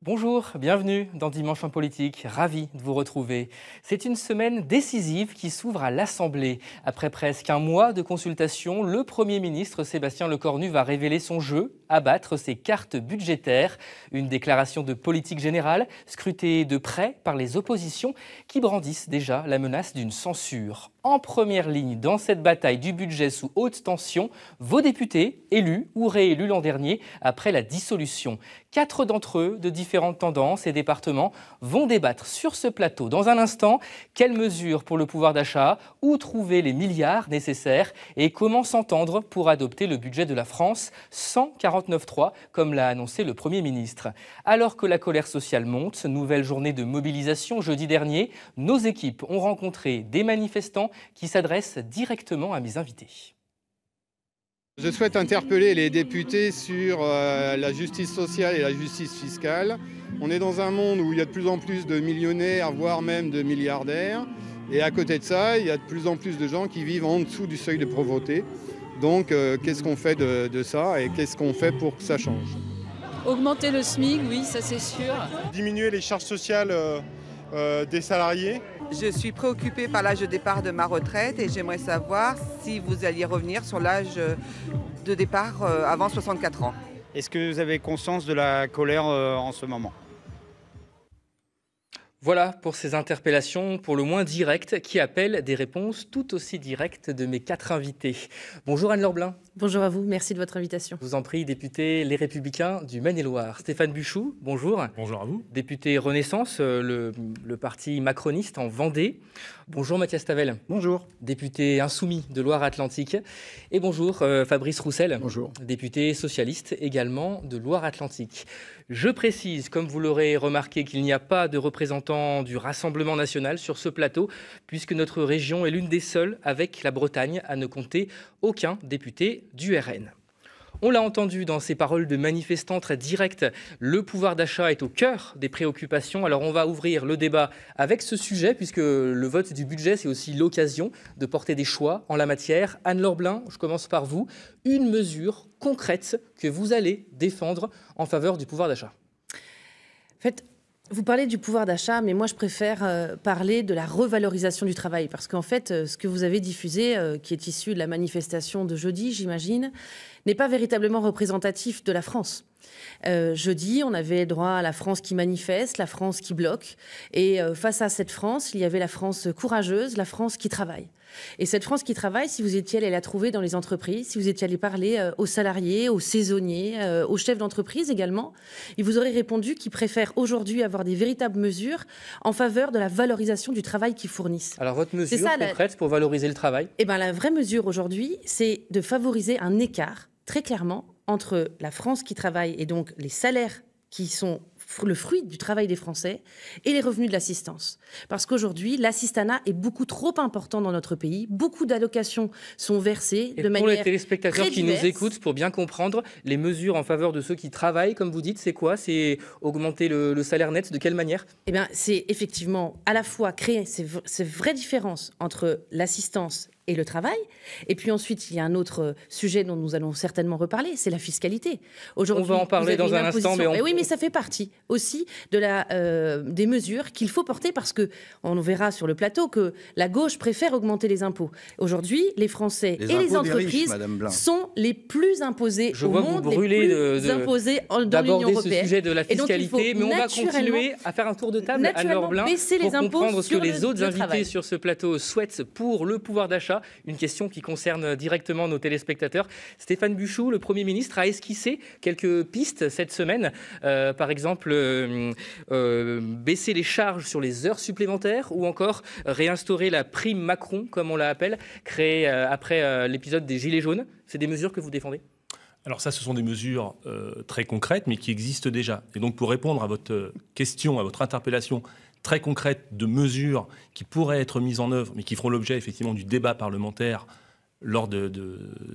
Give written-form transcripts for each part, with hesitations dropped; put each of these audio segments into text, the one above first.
Bonjour, bienvenue dans Dimanche en politique, ravi de vous retrouver. C'est une semaine décisive qui s'ouvre à l'Assemblée. Après presque un mois de consultation, le Premier ministre Sébastien Lecornu va révéler son jeu, abattre ses cartes budgétaires. Une déclaration de politique générale, scrutée de près par les oppositions qui brandissent déjà la menace d'une censure. En première ligne dans cette bataille du budget sous haute tension, vos députés, élus ou réélus l'an dernier après la dissolution. 4 d'entre eux, de différentes tendances et départements, vont débattre sur ce plateau. Dans un instant, quelles mesures pour le pouvoir d'achat, où trouver les milliards nécessaires et comment s'entendre pour adopter le budget de la France sans 49.3, comme l'a annoncé le Premier ministre. Alors que la colère sociale monte, nouvelle journée de mobilisation jeudi dernier, nos équipes ont rencontré des manifestants qui s'adresse directement à mes invités. Je souhaite interpeller les députés sur la justice sociale et la justice fiscale. On est dans un monde où il y a de plus en plus de millionnaires, voire même de milliardaires. Et à côté de ça, il y a de plus en plus de gens qui vivent en dessous du seuil de pauvreté. Donc qu'est-ce qu'on fait de ça et qu'est-ce qu'on fait pour que ça change? Augmenter le SMIC, oui, ça c'est sûr. Diminuer les charges sociales des salariés. Je suis préoccupée par l'âge de départ de ma retraite et j'aimerais savoir si vous alliez revenir sur l'âge de départ avant 64 ans. Est-ce que vous avez conscience de la colère en ce moment ? Voilà pour ces interpellations pour le moins directes qui appellent des réponses tout aussi directes de mes 4 invités. Bonjour Anne-Laure Blin. Bonjour à vous, merci de votre invitation. Je vous en prie, député Les Républicains du Maine-et-Loire. Stéphane Buchou, bonjour. Bonjour à vous. Député Renaissance, le parti macroniste en Vendée. Bonjour Mathias Tavel. Bonjour. Député insoumis de Loire-Atlantique. Et bonjour Fabrice Roussel. Bonjour. Député socialiste également de Loire-Atlantique. Je précise, comme vous l'aurez remarqué, qu'il n'y a pas de représentant du Rassemblement national sur ce plateau, puisque notre région est l'une des seules, avec la Bretagne, à ne compter aucun député du RN. On l'a entendu dans ces paroles de manifestants très directes, le pouvoir d'achat est au cœur des préoccupations. Alors on va ouvrir le débat avec ce sujet, puisque le vote du budget, c'est aussi l'occasion de porter des choix en la matière. Anne-Laure Blin, je commence par vous. Une mesure concrète que vous allez défendre en faveur du pouvoir d'achat. En fait, vous parlez du pouvoir d'achat, mais moi je préfère parler de la revalorisation du travail. Parce qu'en fait, ce que vous avez diffusé, qui est issu de la manifestation de jeudi, j'imagine, n'est pas véritablement représentatif de la France. Jeudi, on avait droit à la France qui manifeste, la France qui bloque. Et face à cette France, il y avait la France courageuse, la France qui travaille. Et cette France qui travaille, si vous étiez allé la trouver dans les entreprises, si vous étiez allé parler aux salariés, aux saisonniers, aux chefs d'entreprise également, ils vous auraient répondu qu'ils préfèrent aujourd'hui avoir des véritables mesures en faveur de la valorisation du travail qu'ils fournissent. Alors votre mesure concrète pour valoriser le travail ? Eh bien, la vraie mesure aujourd'hui, c'est de favoriser un écart, très clairement, entre la France qui travaille et donc les salaires qui sont le fruit du travail des Français et les revenus de l'assistance. Parce qu'aujourd'hui, l'assistanat est beaucoup trop important dans notre pays. Beaucoup d'allocations sont versées de manière très diverse. Pour les téléspectateurs qui nous écoutent, pour bien comprendre, les mesures en faveur de ceux qui travaillent, comme vous dites, c'est quoi? C'est augmenter le salaire net, de quelle manière? Eh bien, c'est effectivement à la fois créer ces vraies différences entre l'assistance et le travail. Et puis ensuite, il y a un autre sujet dont nous allons certainement reparler, c'est la fiscalité. On va en parler dans un instant. Mais oui, mais ça fait partie aussi des mesures qu'il faut porter parce qu'on verra sur le plateau que la gauche préfère augmenter les impôts. Aujourd'hui, les Français et les entreprises sont les plus imposés au monde, les plus imposés dans l'Union européenne. Ce sujet de la fiscalité, mais on va continuer à faire un tour de table à Anne-Laure Blin pour comprendre ce que les autres invités sur ce plateau souhaitent pour le pouvoir d'achat. Une question qui concerne directement nos téléspectateurs. Stéphane Buchou, le Premier ministre, a esquissé quelques pistes cette semaine. Par exemple, baisser les charges sur les heures supplémentaires ou encore réinstaurer la prime Macron, comme on l'appelle, créée après l'épisode des Gilets jaunes. C'est des mesures que vous défendez ? Alors ça, ce sont des mesures très concrètes, mais qui existent déjà. Et donc, pour répondre à votre question, à votre interpellation très concrète de mesures qui pourraient être mises en œuvre, mais qui feront l'objet effectivement du débat parlementaire lors de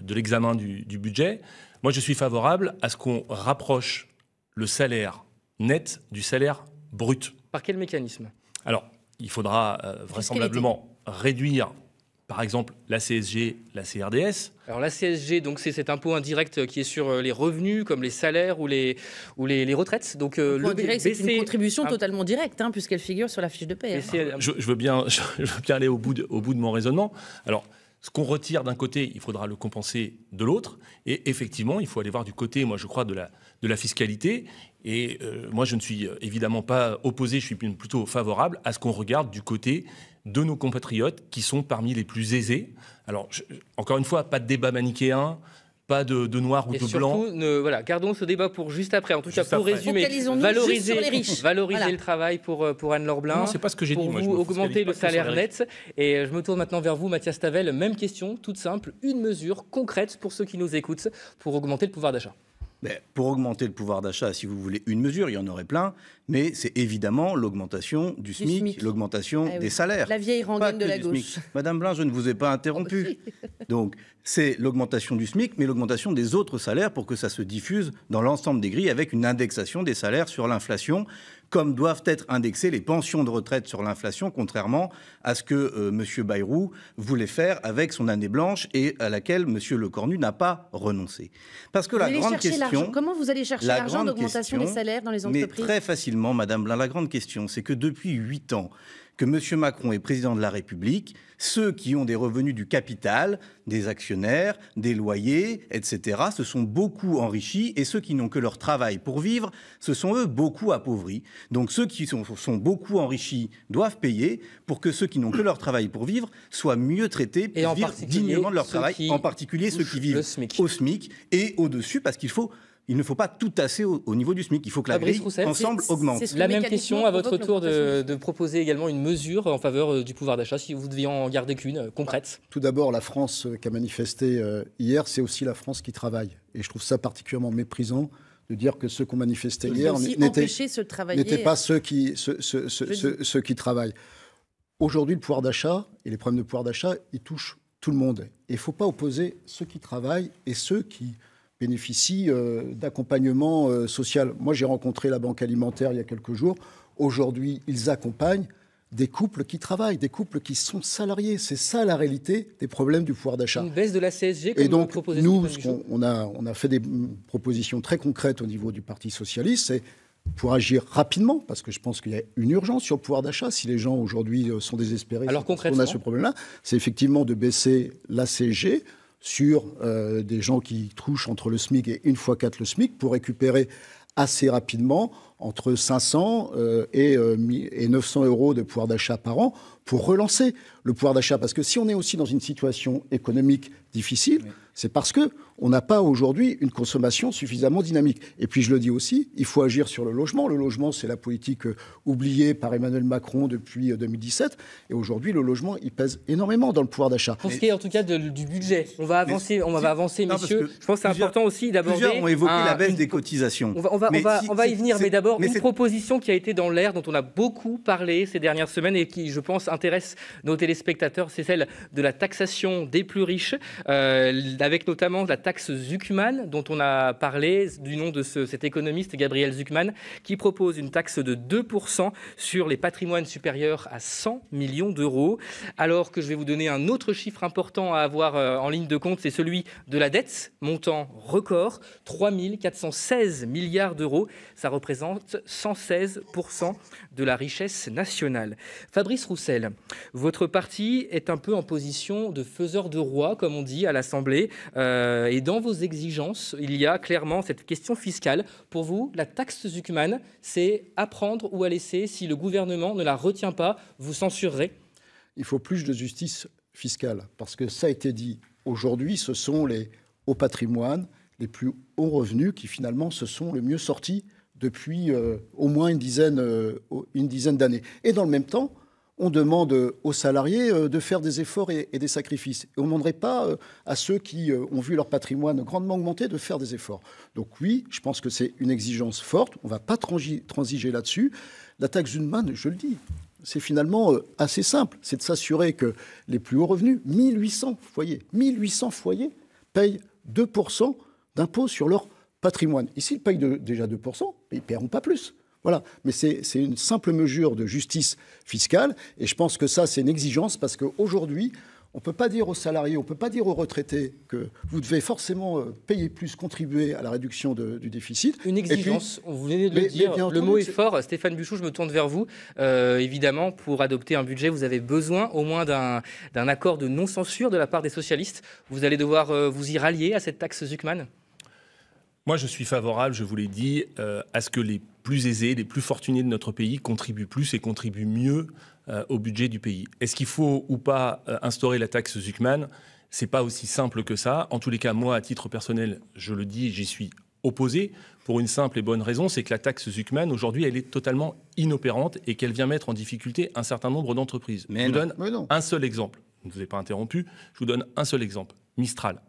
l'examen du budget, moi je suis favorable à ce qu'on rapproche le salaire net du salaire brut. Par quel mécanisme? Alors, il faudra vraisemblablement réduire, par exemple, la CSG, la CRDS. Alors la CSG, donc c'est cet impôt indirect qui est sur les revenus, comme les salaires ou les retraites. Donc le direct, c'est une contribution totalement directe, puisqu'elle figure sur la fiche de paie. Je veux bien aller au bout de mon raisonnement. Alors, ce qu'on retire d'un côté, il faudra le compenser de l'autre. Et effectivement, il faut aller voir du côté, moi je crois, de la fiscalité. Et moi, je ne suis évidemment pas opposé, je suis plutôt favorable à ce qu'on regarde du côté de nos compatriotes qui sont parmi les plus aisés. Alors, encore une fois, pas de débat manichéen, pas de noir ou de blanc. Et surtout, voilà, gardons ce débat pour juste après. En tout cas, pour résumer, valoriser le travail pour Anne-Laure Blin. Non, c'est pas ce que j'ai dit. Pour vous augmenter le salaire net. Et je me tourne maintenant vers vous, Mathias Tavel. Même question, toute simple. Une mesure concrète pour ceux qui nous écoutent pour augmenter le pouvoir d'achat. Mais pour augmenter le pouvoir d'achat, si vous voulez une mesure, il y en aurait plein, mais c'est évidemment l'augmentation du SMIC, l'augmentation des salaires. La vieille rengaine de la gauche. Madame Blin, je ne vous ai pas interrompu. Donc, c'est l'augmentation du SMIC, mais l'augmentation des autres salaires pour que ça se diffuse dans l'ensemble des grilles avec une indexation des salaires sur l'inflation, comme doivent être indexées les pensions de retraite sur l'inflation, contrairement à ce que M. Bayrou voulait faire avec son année blanche et à laquelle M. Lecornu n'a pas renoncé. Parce que la grande question... Comment vous allez chercher l'argent d'augmentation des salaires dans les entreprises? Mais très facilement, Madame Blin, la grande question, c'est que depuis 8 ans que M. Macron est président de la République, ceux qui ont des revenus du capital, des actionnaires, des loyers, etc., se sont beaucoup enrichis et ceux qui n'ont que leur travail pour vivre, ce sont eux beaucoup appauvris. Donc ceux qui sont beaucoup enrichis doivent payer pour que ceux qui n'ont que leur travail pour vivre soient mieux traités et vivre dignement de leur travail, en particulier ceux qui vivent au SMIC et au-dessus, parce il ne faut pas tout tasser au niveau du SMIC. Il faut que la grille ensemble augmente. La même question à votre tour de proposer également une mesure en faveur du pouvoir d'achat, si vous deviez en garder qu'une, concrète. Tout d'abord, la France qui a manifesté hier, c'est aussi la France qui travaille. Et je trouve ça particulièrement méprisant de dire que ceux qui ont manifesté hier n'étaient pas ceux qui travaillent. Aujourd'hui, le pouvoir d'achat et les problèmes de pouvoir d'achat, ils touchent tout le monde. Et il ne faut pas opposer ceux qui travaillent et ceux qui bénéficient d'accompagnement social. Moi, j'ai rencontré la Banque alimentaire il y a quelques jours. Aujourd'hui, ils accompagnent des couples qui travaillent, des couples qui sont salariés. C'est ça la réalité des problèmes du pouvoir d'achat. Une baisse de la CSG, comme et donc, vous proposez. Nous, on a fait des propositions très concrètes au niveau du Parti socialiste. C'est pour agir rapidement, parce que je pense qu'il y a une urgence sur le pouvoir d'achat. Si les gens aujourd'hui sont désespérés, alors concrètement, on a ce problème-là, c'est effectivement de baisser la CSG sur des gens qui touchent entre le SMIC et 1x4 le SMIC pour récupérer assez rapidement entre 500 et 900 euros de pouvoir d'achat par an pour relancer le pouvoir d'achat. Parce que si on est aussi dans une situation économique difficile, c'est parce qu'on n'a pas aujourd'hui une consommation suffisamment dynamique. Et puis je le dis aussi, il faut agir sur le logement. Le logement, c'est la politique oubliée par Emmanuel Macron depuis 2017. Et aujourd'hui, le logement, il pèse énormément dans le pouvoir d'achat. Pour ce qui est en tout cas du budget, on va avancer, messieurs. Je pense que c'est important aussi d'aborder... Plusieurs ont évoqué la baisse des cotisations. On va y venir, mais d'abord, une proposition qui a été dans l'air, dont on a beaucoup parlé ces dernières semaines et qui, je pense, intéresse nos téléspectateurs, c'est celle de la taxation des plus riches, avec notamment la taxe Zuckman, dont on a parlé du nom de cet économiste Gabriel Zuckman, qui propose une taxe de 2% sur les patrimoines supérieurs à 100 millions d'euros. Alors que je vais vous donner un autre chiffre important à avoir en ligne de compte, c'est celui de la dette, montant record, 3 416 milliards d'euros. Ça représente 116% de la richesse nationale. Fabrice Roussel, votre parti est un peu en position de faiseur de roi, comme on dit à l'Assemblée. Et dans vos exigences, il y a clairement cette question fiscale. Pour vous, la taxe Zuckman, c'est à prendre ou à laisser. Si le gouvernement ne la retient pas, vous censurerez? Il faut plus de justice fiscale, parce que ça a été dit. Aujourd'hui, ce sont les hauts patrimoines, les plus hauts revenus qui finalement se sont le mieux sortis depuis au moins une dizaine d'années. Et dans le même temps, on demande aux salariés de faire des efforts et des sacrifices. Et on ne demanderait pas à ceux qui ont vu leur patrimoine grandement augmenter de faire des efforts. Donc oui, je pense que c'est une exigence forte. On ne va pas transiger là-dessus. La taxe Zuckman, je le dis, c'est finalement assez simple. C'est de s'assurer que les plus hauts revenus, 1800 foyers payent 2% d'impôt sur leur patrimoine. Et s'ils payent déjà 2%, ils ne paieront pas plus. Voilà, mais c'est une simple mesure de justice fiscale, et je pense que ça, c'est une exigence, parce qu'aujourd'hui, on ne peut pas dire aux salariés, on ne peut pas dire aux retraités que vous devez forcément payer plus, contribuer à la réduction du déficit. Une exigence, vous venez de le dire, le mot est fort. Stéphane Buchou, je me tourne vers vous. Évidemment, pour adopter un budget, vous avez besoin au moins d'un accord de non-censure de la part des socialistes. Vous allez devoir vous y rallier à cette taxe Zuckman ? Moi, je suis favorable, je vous l'ai dit, à ce que les plus aisés, les plus fortunés de notre pays contribuent plus et contribuent mieux au budget du pays. Est-ce qu'il faut ou pas instaurer la taxe Zuckman ? C'est pas aussi simple que ça. En tous les cas, moi, à titre personnel, je le dis, j'y suis opposé pour une simple et bonne raison, c'est que la taxe Zuckman, aujourd'hui, elle est totalement inopérante et qu'elle vient mettre en difficulté un certain nombre d'entreprises. Je vous donne un seul exemple. Je ne vous ai pas interrompu. Je vous donne un seul exemple. Mistral.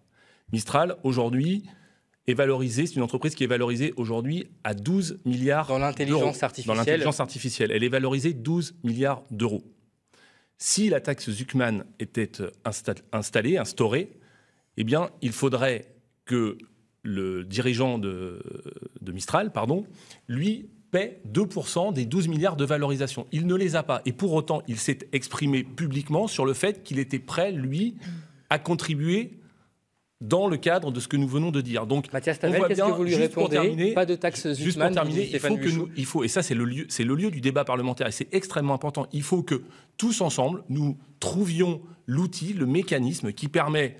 Mistral, aujourd'hui, est valorisée, c'est une entreprise qui est valorisée aujourd'hui à 12 milliards d'euros. Dans l'intelligence artificielle. Dans l'intelligence artificielle. Elle est valorisée 12 milliards d'euros. Si la taxe Zuckman était instaurée, eh bien, il faudrait que le dirigeant de Mistral, lui, paie 2% des 12 milliards de valorisation. Il ne les a pas. Et pour autant, il s'est exprimé publiquement sur le fait qu'il était prêt, lui, à contribuer dans le cadre de ce que nous venons de dire. Donc, Mathias Tavel, qu'est-ce que vous lui répondez ? Pas de taxe Zuckman. Juste pour terminer, il faut, et ça c'est le lieu du débat parlementaire, et c'est extrêmement important, il faut que tous ensemble, nous trouvions l'outil, le mécanisme qui permet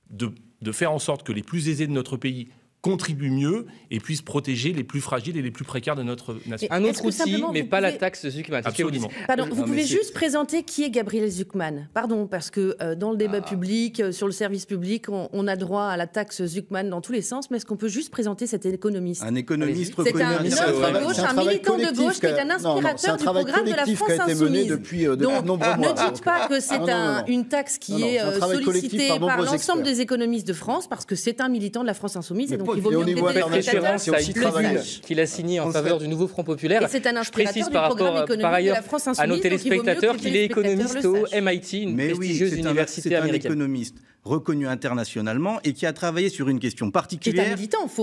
de faire en sorte que les plus aisés de notre pays contribuent mieux et puissent protéger les plus fragiles et les plus précaires de notre nation. Un autre outil, mais pas la taxe Zuckman. Absolument. Pardon, vous pouvez juste présenter qui est Gabriel Zuckman. Pardon, parce que dans le débat public, sur le service public, on a droit à la taxe Zuckman dans tous les sens, mais est-ce qu'on peut juste présenter cet économiste ? Un économiste reconnu. C'est un homme de gauche, un militant de gauche qui est un inspirateur du programme de la France Insoumise. Donc, ne dites pas que c'est une taxe qui est sollicitée par l'ensemble des économistes de France, parce que c'est un militant de la France Insoumise, et donc il vaut mieux que les référence à une tribune qu'il a signée en faveur du nouveau Front Populaire. Et c'est un inspirateur du par programme rapport, par ailleurs, à nos téléspectateurs qu'il est économiste au MIT, une prestigieuse université américaine. C'est un économiste reconnu internationalement et qui a travaillé sur une question particulière,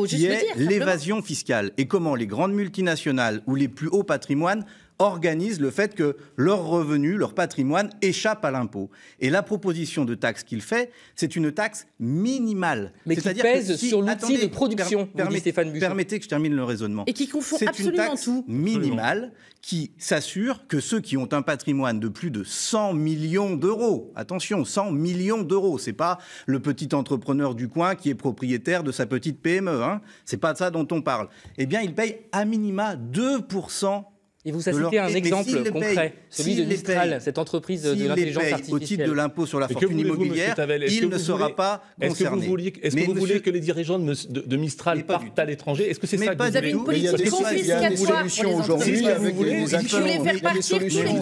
qui est l'évasion fiscale et comment les grandes multinationales ou les plus hauts patrimoines organisent le fait que leurs revenus, leur patrimoine échappe à l'impôt. Et la proposition de taxe qu'il fait, c'est une taxe minimale. Mais qui pèse sur l'outil de production, dit Stéphane Buchou. Permettez que je termine le raisonnement. Et qui confond absolument tout. C'est une taxe minimale qui s'assure que ceux qui ont un patrimoine de plus de 100 millions d'euros, attention, 100 millions d'euros, c'est pas le petit entrepreneur du coin qui est propriétaire de sa petite PME, c'est pas de ça dont on parle. Eh bien, il paye à minima 2%. Et vous avez cité un exemple concret, celui de Mistral, cette entreprise de l'intelligence artificielle. Au titre de l'impôt sur la fortune immobilière, il ne sera pas concerné. Est-ce que vous voulez que les dirigeants de Mistral partent à l'étranger ? Est-ce que c'est ça que vous avez une politique confiscatoire aujourd'hui avec les actions. Vous voulez faire partir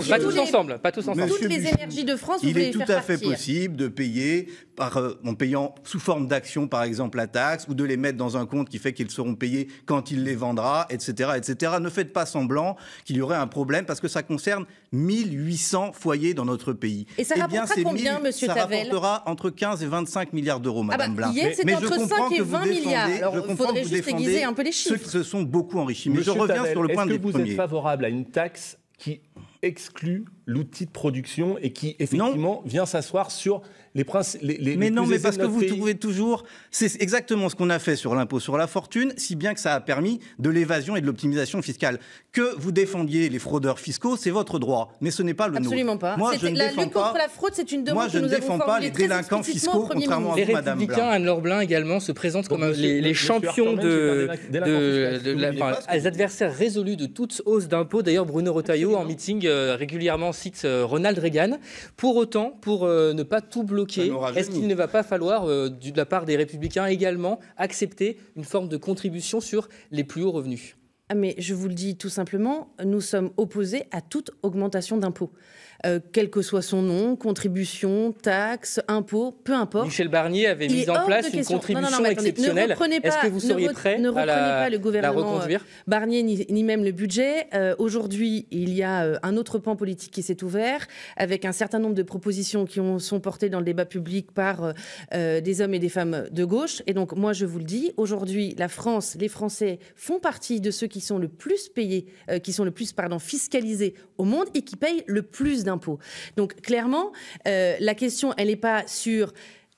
pas tous ensemble, pas tous ensemble. Toutes les énergies de France, vous voulez faire partir. Il est tout à fait possible de payer en payant sous forme d'action, par exemple, la taxe, ou de les mettre dans un compte qui fait qu'ils seront payés quand il les vendra, etc., etc. Ne faites pas semblant qu'il y aurait un problème, parce que ça concerne 1800 foyers dans notre pays. Et ça rapportera combien, monsieur Tavel ? Ça rapportera entre 15 et 25 milliards d'euros, madame Blin. Hier, c'était entre 5 et 20 milliards. Alors, il faudrait juste aiguiser un peu les chiffres. Ceux qui se sont beaucoup enrichis. Mais je reviens sur le point des premiers. Est-ce que vous êtes favorable à une taxe qui exclut l'outil de production et qui, effectivement, vient s'asseoir sur les principes. Mais non, mais parce que vous trouvez toujours. C'est exactement ce qu'on a fait sur l'impôt sur la fortune, si bien que ça a permis de l'évasion et de l'optimisation fiscale. Que vous défendiez les fraudeurs fiscaux, c'est votre droit, mais ce n'est pas le nôtre. Absolument pas. Moi, je ne défends pas. Contre la fraude, c'est une demande Moi, je ne défends pas les délinquants fiscaux, contrairement à vous, madame Blin. Les Républicains, Anne-Laure Blin également, se présentent comme les champions les adversaires résolus de toute hausse d'impôts. D'ailleurs, Bruno Retailleau, en meeting, régulièrement cite Ronald Reagan. Pour autant, pour ne pas tout bloquer, est-ce qu'il ne va pas falloir, de la part des Républicains également, accepter une forme de contribution sur les plus hauts revenus ? Mais je vous le dis tout simplement, nous sommes opposés à toute augmentation d'impôts. Quel que soit son nom, contribution, taxe, impôt, peu importe. Michel Barnier avait mis en place une contribution exceptionnelle. Est-ce que vous seriez prêt à la reconduire ? Barnier ni même le budget. Aujourd'hui, il y a un autre pan politique qui s'est ouvert, avec un certain nombre de propositions qui sont portées dans le débat public par des hommes et des femmes de gauche. Et donc, moi, je vous le dis, aujourd'hui, la France, les Français font partie de ceux qui qui sont le plus payés, fiscalisés au monde et qui payent le plus d'impôts. Donc clairement, la question, elle n'est pas sur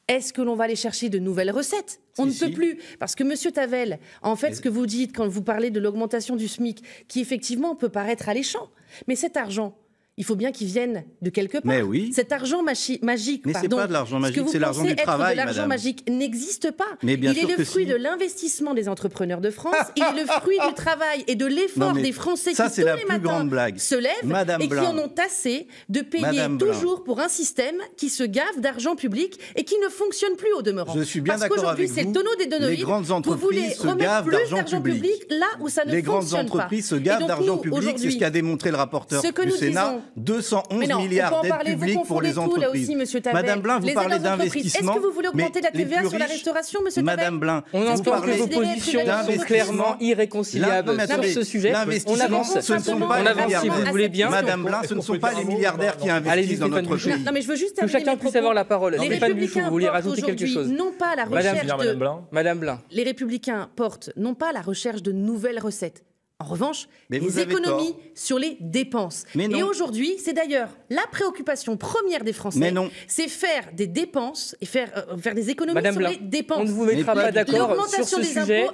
est-ce que l'on va aller chercher de nouvelles recettes ? On ne peut plus, parce que Monsieur Tavel, en fait, ce que vous dites quand vous parlez de l'augmentation du SMIC, qui effectivement peut paraître alléchant, mais cet argent, il faut bien qu'il vienne de quelque part. Mais oui. Cet argent magique, mais c'est pas de l'argent magique, c'est l'argent du travail, madame. L'argent magique n'existe pas. Mais bien il sûr est le fruit si. de l'investissement des entrepreneurs de France. Il est le fruit du travail et de l'effort des Français qui tous les matins se lèvent et qui en ont assez de payer toujours pour un système qui se gave d'argent public et qui ne fonctionne plus au demeurant. Je suis bien d'accord avec vous. C'est le tonneau des Denoïdes. Les grandes entreprises se gavent d'argent public. Là où ça ne fonctionne pas. Les grandes entreprises se gavent d'argent public. C'est ce qu'a démontré le rapporteur du Sénat. 211 milliards d'aides publiques pour les entreprises. Madame Blin, vous parlez d'investissement. Est-ce que vous voulez augmenter la TVA sur la restauration, monsieur Tavel ? Madame Blin, on entend que vos positions sont clairement irréconciliables sur ce sujet. On avance, ce ne sont pas on avance si vous voulez bien. Madame Blin, ce ne sont pas les milliardaires qui investissent dans notre pays. Non, mais je veux juste que chacun puisse avoir la parole. Stéphane Buchon, vous vouliez rajouter quelque chose ? Non pas la recherche de... Madame Blin. Les Républicains portent non pas la recherche de nouvelles recettes. En revanche, les économies sur les dépenses. Et aujourd'hui, c'est d'ailleurs la préoccupation première des Français, c'est faire des dépenses et faire des économies Madame sur Blin, les dépenses. On ne vous mettra pas d'accord sur ce sujet.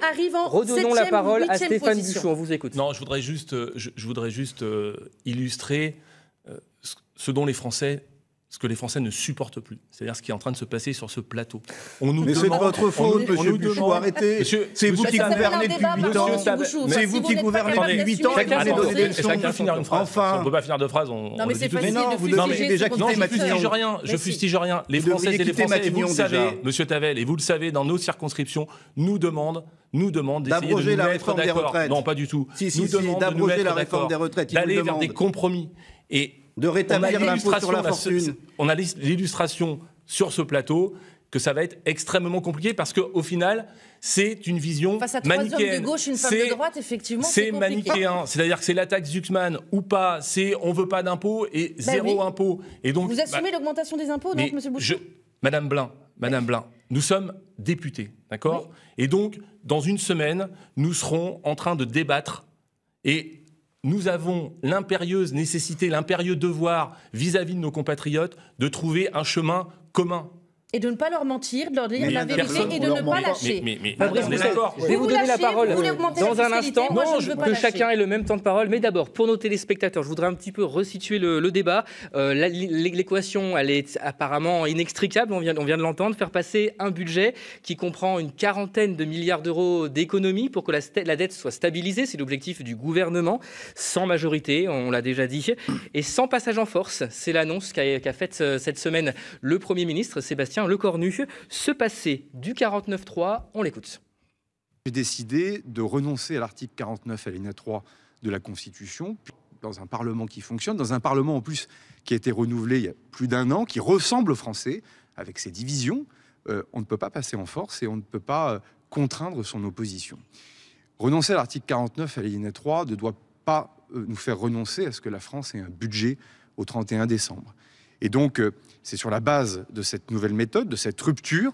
Redonnons la parole à Stéphane position. Buchon, on vous écoute. Non, je voudrais juste illustrer ce que les Français ne supportent plus. C'est-à-dire ce qui est en train de se passer sur ce plateau. Mais c'est de votre faute, monsieur Buchon, arrêtez. C'est vous qui gouvernez depuis 8 ans. C'est vous qui gouvernez depuis 8 ans. Chacun finir une phrase. Enfin. On ne peut pas finir de phrase. Non, mais c'est facile. Non, vous devez déjà quitter Matignon. Je fustige rien. Les Françaises et les Français, et vous le savez, monsieur Tavel, et vous le savez, dans nos circonscriptions, nous demandent d'essayer de nous mettre d'accord. Non, pas du tout. Nous demandent d'abroger la réforme des retraites. D'aller vers des compromis. Et de rétablir l'impôt sur la fortune. On a l'illustration sur ce plateau que ça va être extrêmement compliqué parce qu'au final, c'est une vision face à 3 manichéenne. hommes de gauche, une femme de droite, effectivement, c'est manichéen. C'est-à-dire que c'est la taxe Zuxman ou pas, c'est on veut pas d'impôt et zéro impôt. Et donc, vous assumez l'augmentation des impôts, donc, monsieur Bouchon ? Madame Blin, nous sommes députés, d'accord ? Oui. Et donc, dans une semaine, nous serons en train de débattre et nous avons l'impérieuse nécessité, l'impérieux devoir vis-à-vis de nos compatriotes de trouver un chemin commun. Et de ne pas leur mentir, de leur dire la vérité et de ne pas lâcher. Mais on est d'accord. Je vais vous donner la parole dans un instant. Non, que chacun ait le même temps de parole. Mais d'abord, pour nos téléspectateurs, je voudrais un petit peu resituer le débat. L'équation, elle est apparemment inextricable. On vient de l'entendre. Faire passer un budget qui comprend une 40aine de milliards d'euros d'économies pour que la dette soit stabilisée. C'est l'objectif du gouvernement. Sans majorité, on l'a déjà dit. Et sans passage en force. C'est l'annonce qu'a faite cette semaine le Premier ministre, Sébastien Lecornu. Se passer du 49.3, on l'écoute. J'ai décidé de renoncer à l'article 49 alinéa 3 de la Constitution, dans un Parlement qui fonctionne, dans un Parlement en plus qui a été renouvelé il y a plus d'1 an, qui ressemble aux Français, avec ses divisions. On ne peut pas passer en force et on ne peut pas contraindre son opposition. Renoncer à l'article 49 alinéa 3 ne doit pas nous faire renoncer à ce que la France ait un budget au 31 décembre. Et donc, c'est sur la base de cette nouvelle méthode, de cette rupture,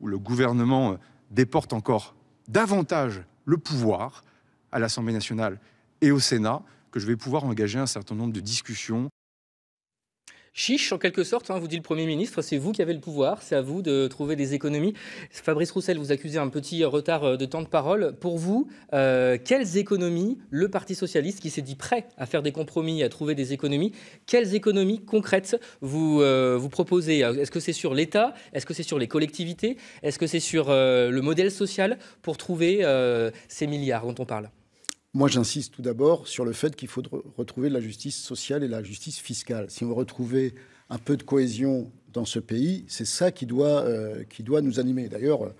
où le gouvernement déporte encore davantage le pouvoir à l'Assemblée nationale et au Sénat, que je vais pouvoir engager un certain nombre de discussions. Chiche, en quelque sorte, vous dit le Premier ministre, c'est vous qui avez le pouvoir, c'est à vous de trouver des économies. Fabrice Roussel, vous accusez un petit retard de temps de parole. Pour vous, quelles économies, le Parti socialiste qui s'est dit prêt à faire des compromis, à trouver des économies, quelles économies concrètes vous proposez ? Est-ce que c'est sur l'État ? Est-ce que c'est sur les collectivités ? Est-ce que c'est sur le modèle social pour trouver ces milliards dont on parle ? Moi, j'insiste tout d'abord sur le fait qu'il faut retrouver la justice sociale et la justice fiscale. Si on veut retrouver un peu de cohésion dans ce pays, c'est ça qui doit nous animer. D'ailleurs,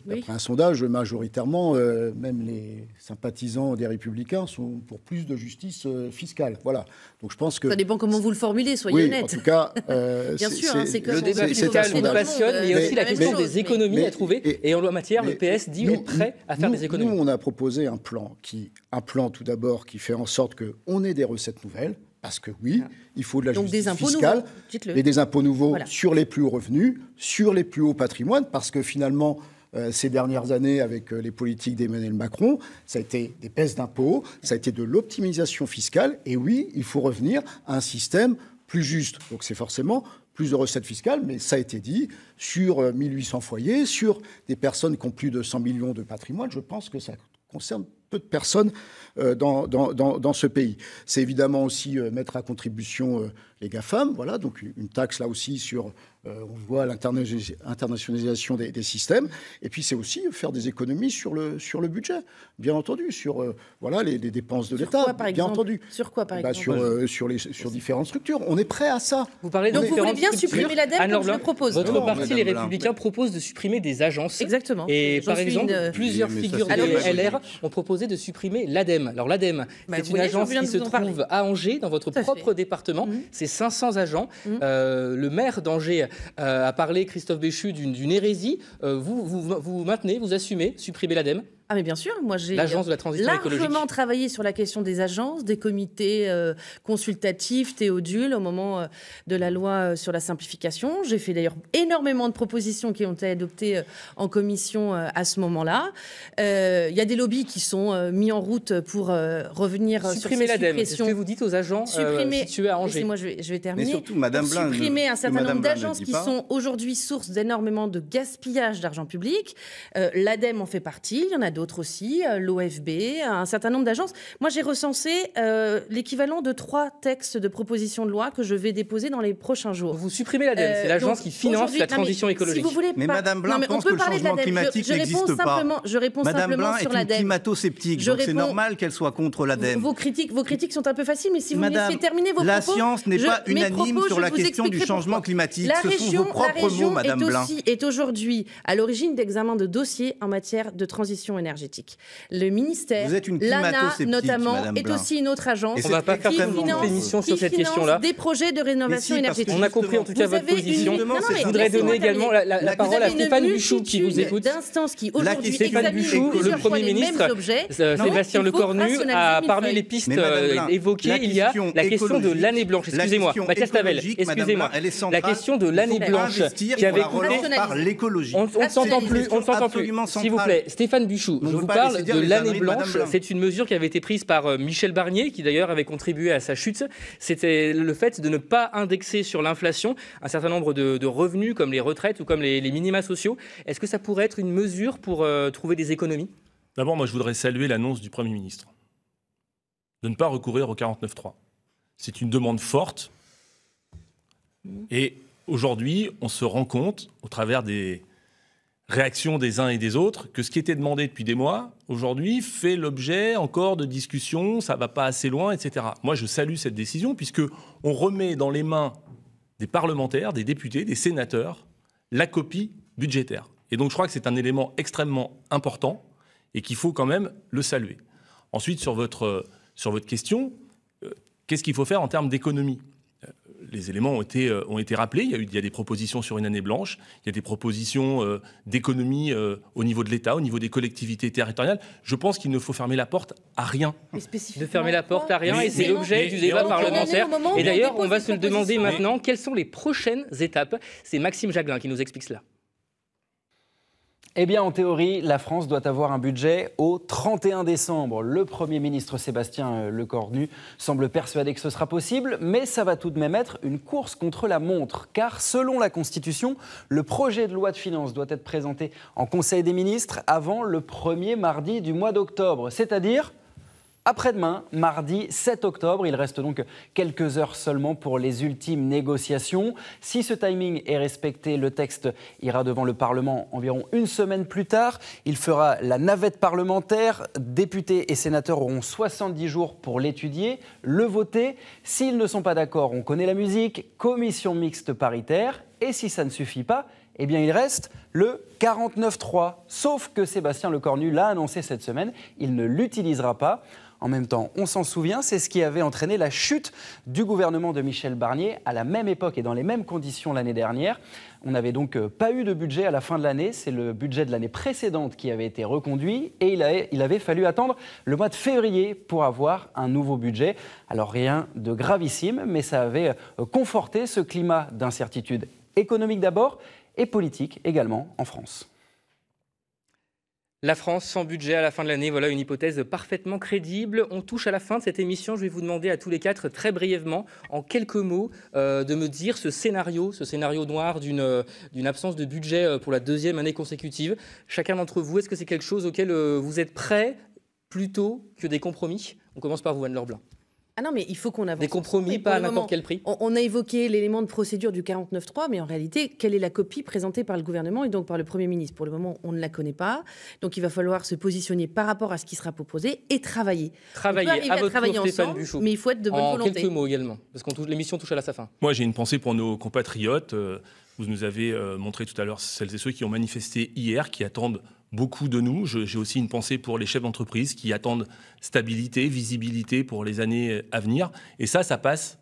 d'après un sondage, majoritairement, même les sympathisants des Républicains sont pour plus de justice fiscale. Voilà. Donc je pense que... Ça dépend comment vous le formulez, soyez honnête. En tout cas... Bien sûr, c'est que le débat fiscal nous passionne, mais il y a aussi la question des économies à trouver. Et en la matière, le PS dit est prêt à faire des économies. Nous, on a proposé un plan tout d'abord qui fait en sorte qu'on ait des recettes nouvelles. Parce que oui, il faut de la justice fiscale, mais des impôts nouveaux sur les plus hauts revenus, sur les plus hauts patrimoines, parce que finalement, ces dernières années avec les politiques d'Emmanuel Macron. Ça a été des baisses d'impôts, ça a été de l'optimisation fiscale. Et oui, il faut revenir à un système plus juste. Donc c'est forcément plus de recettes fiscales, mais ça a été dit, sur 1800 foyers, sur des personnes qui ont plus de 100 millions de patrimoine. Je pense que ça concerne peu de personnes dans ce pays. C'est évidemment aussi mettre à contribution les GAFAM, voilà, donc une taxe là aussi sur, on voit l'internationalisation des systèmes, et puis c'est aussi faire des économies sur le budget, bien entendu, sur voilà, les dépenses de l'État, bien entendu. Sur quoi, par exemple sur différentes structures. On est prêt à ça. Vous parlez de donc vous voulez bien supprimer l'ADEME, comme je le propose. Votre parti, les Républicains, propose de supprimer des agences. Exactement. Et par exemple, plusieurs figures de LR ont proposé de supprimer l'ADEME. Alors l'ADEME, c'est une agence qui se trouve à Angers, dans votre propre département. C'est 500 agents. Le maire d'Angers a parlé, Christophe Béchu, d'une hérésie. Vous maintenez, vous assumez, supprimer l'ADEME? Ah mais bien sûr, moi j'ai largement travaillé sur la question des agences, des comités consultatifs, Théodule, au moment de la loi sur la simplification. J'ai fait d'ailleurs énormément de propositions qui ont été adoptées en commission à ce moment-là. Il y a des lobbies qui sont mis en route pour revenir sur ces suppressions. Supprimer l'ADEME, c'est ce que vous dites aux agents situés à Angers. Moi je vais terminer. Mais surtout, Madame Blin, supprimer un certain nombre d'agences qui sont aujourd'hui source d'énormément de gaspillage d'argent public. L'ADEME en fait partie, il y en a d'autres aussi, l'OFB, un certain nombre d'agences. Moi, j'ai recensé l'équivalent de 3 textes de propositions de loi que je vais déposer dans les prochains jours. Vous supprimez l'ADEME, c'est l'agence qui finance la transition écologique. Si vous voulez mais Madame Blin pense que le changement climatique n'existe pas. Je réponds Madame simplement Blin sur est l'ADEME. une climato-sceptique, donc c'est normal qu'elle soit contre l'ADEME. Vos critiques sont un peu faciles, mais si vous me laissiez terminer vos propos... La science n'est pas unanime sur la question du changement climatique. Ce sont vos propres mots, Madame Blin. La région est aujourd'hui à l'origine d'examens de dossiers en matière de transition énergétique. Le ministère, l'ANA notamment, est aussi une autre agence on va pas faire une émission sur cette question-là. Des projets de rénovation énergétique. On a compris en tout cas votre position. Je voudrais donner également la parole à Stéphane Buchou qui vous écoute. D'instances qui aujourd'hui Stéphane Buchou, le Premier ministre, Sébastien Lecornu, a parmi les pistes évoquées, il y a la question de l'année blanche. Excusez-moi, Mathias Tavel, excusez-moi. La question de l'année blanche qui avait coûté par l'écologie. On ne s'entend plus, s'il vous plaît. Stéphane Buchou, je vous parle de l'année blanche. C'est une mesure qui avait été prise par Michel Barnier, qui d'ailleurs avait contribué à sa chute. C'était le fait de ne pas indexer sur l'inflation un certain nombre de revenus, comme les retraites ou comme les minima sociaux. Est-ce que ça pourrait être une mesure pour trouver des économies? D'abord, moi, je voudrais saluer l'annonce du Premier ministre de ne pas recourir au 49.3. C'est une demande forte. Et aujourd'hui, on se rend compte, au travers des réaction des uns et des autres, que ce qui était demandé depuis des mois, aujourd'hui, fait l'objet encore de discussions, ça ne va pas assez loin, etc. Moi, je salue cette décision, puisqu'on remet dans les mains des parlementaires, des députés, des sénateurs, la copie budgétaire. Et donc, je crois que c'est un élément extrêmement important et qu'il faut quand même le saluer. Ensuite, sur votre question, qu'est-ce qu'il faut faire en termes d'économie ? Les éléments ont été rappelés. Il y a des propositions sur une année blanche. Il y a des propositions d'économie au niveau de l'État, au niveau des collectivités territoriales. Je pense qu'il ne faut fermer la porte à rien. De fermer la porte à rien, et c'est l'objet du débat parlementaire. Et d'ailleurs, on va se le demander maintenant. Quelles sont les prochaines étapes? C'est Maxime Jacquelin qui nous explique cela. Eh bien, en théorie, la France doit avoir un budget au 31 décembre. Le Premier ministre Sébastien Lecornu semble persuadé que ce sera possible, mais ça va tout de même être une course contre la montre. Car selon la Constitution, le projet de loi de finances doit être présenté en Conseil des ministres avant le premier mardi du mois d'octobre, c'est-à-dire après-demain, mardi 7 octobre. Il reste donc quelques heures seulement pour les ultimes négociations. Si ce timing est respecté, le texte ira devant le Parlement environ une semaine plus tard. Il fera la navette parlementaire. Députés et sénateurs auront 70 jours pour l'étudier, le voter. S'ils ne sont pas d'accord, on connaît la musique, commission mixte paritaire. Et si ça ne suffit pas, eh bien, il reste le 49.3. Sauf que Sébastien Lecornu l'a annoncé cette semaine, il ne l'utilisera pas. En même temps, on s'en souvient, c'est ce qui avait entraîné la chute du gouvernement de Michel Barnier à la même époque et dans les mêmes conditions l'année dernière. On n'avait donc pas eu de budget à la fin de l'année, c'est le budget de l'année précédente qui avait été reconduit et il avait fallu attendre le mois de février pour avoir un nouveau budget. Alors rien de gravissime, mais ça avait conforté ce climat d'incertitude économique d'abord et politique également en France. La France sans budget à la fin de l'année, voilà une hypothèse parfaitement crédible. On touche à la fin de cette émission. Je vais vous demander à tous les quatre, très brièvement, en quelques mots, de me dire ce scénario noir d'une absence de budget pour la deuxième année consécutive. Chacun d'entre vous, est-ce que c'est quelque chose auquel vous êtes prêts plutôt que des compromis? On commence par vous, Anne-Laure Blin. Ah non, mais il faut qu'on avance. Des compromis, pas à n'importe quel prix. On a évoqué l'élément de procédure du 49.3, mais en réalité, quelle est la copie présentée par le gouvernement et donc par le Premier ministre? Pour le moment, on ne la connaît pas. Donc il va falloir se positionner par rapport à ce qui sera proposé et travailler. Travailler à votre tour, Stéphane Buchot. Mais il faut être de bonne volonté. En quelques mots également, parce que l'émission touche à sa fin. Moi, j'ai une pensée pour nos compatriotes. Vous nous avez montré tout à l'heure celles et ceux qui ont manifesté hier, qui attendent beaucoup de nous. J'ai aussi une pensée pour les chefs d'entreprise qui attendent stabilité, visibilité pour les années à venir. Et ça passe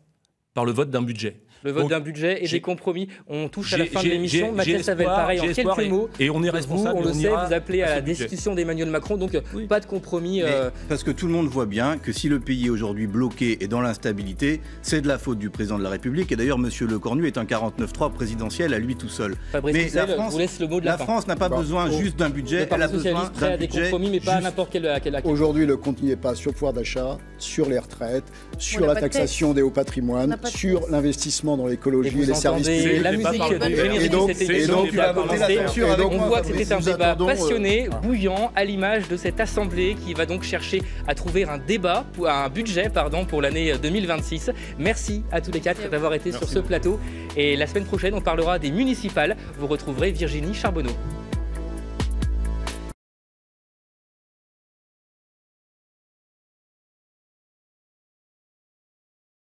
par le vote d'un budget. Le vote d'un budget et des compromis. On touche à la fin de l'émission. Mathias Savel, pareil, en quelques mots. Et on est responsable. Vous, on le sait, vous appelez à la destitution d'Emmanuel Macron, donc pas de compromis. Parce que tout le monde voit bien que si le pays est aujourd'hui bloqué et dans l'instabilité, c'est de la faute du président de la République. Et d'ailleurs, M. Lecornu est un 49.3 présidentiel à lui tout seul. Mais la France n'a pas besoin juste d'un budget. Elle a besoin d'un des compromis, mais pas à n'importe quel. Aujourd'hui, le compte n'y est pas sur le pouvoir d'achat, sur les retraites, sur la taxation des hauts patrimoines, sur l'investissement dans l'écologie et les services publics. La musique de cette émission qui a commencé. On voit que c'était un débat passionné, bouillant, à l'image de cette assemblée qui va donc chercher à trouver un budget pour l'année 2026. Merci à tous les quatre d'avoir été sur ce plateau. Et la semaine prochaine, on parlera des municipales. Vous retrouverez Virginie Charbonneau.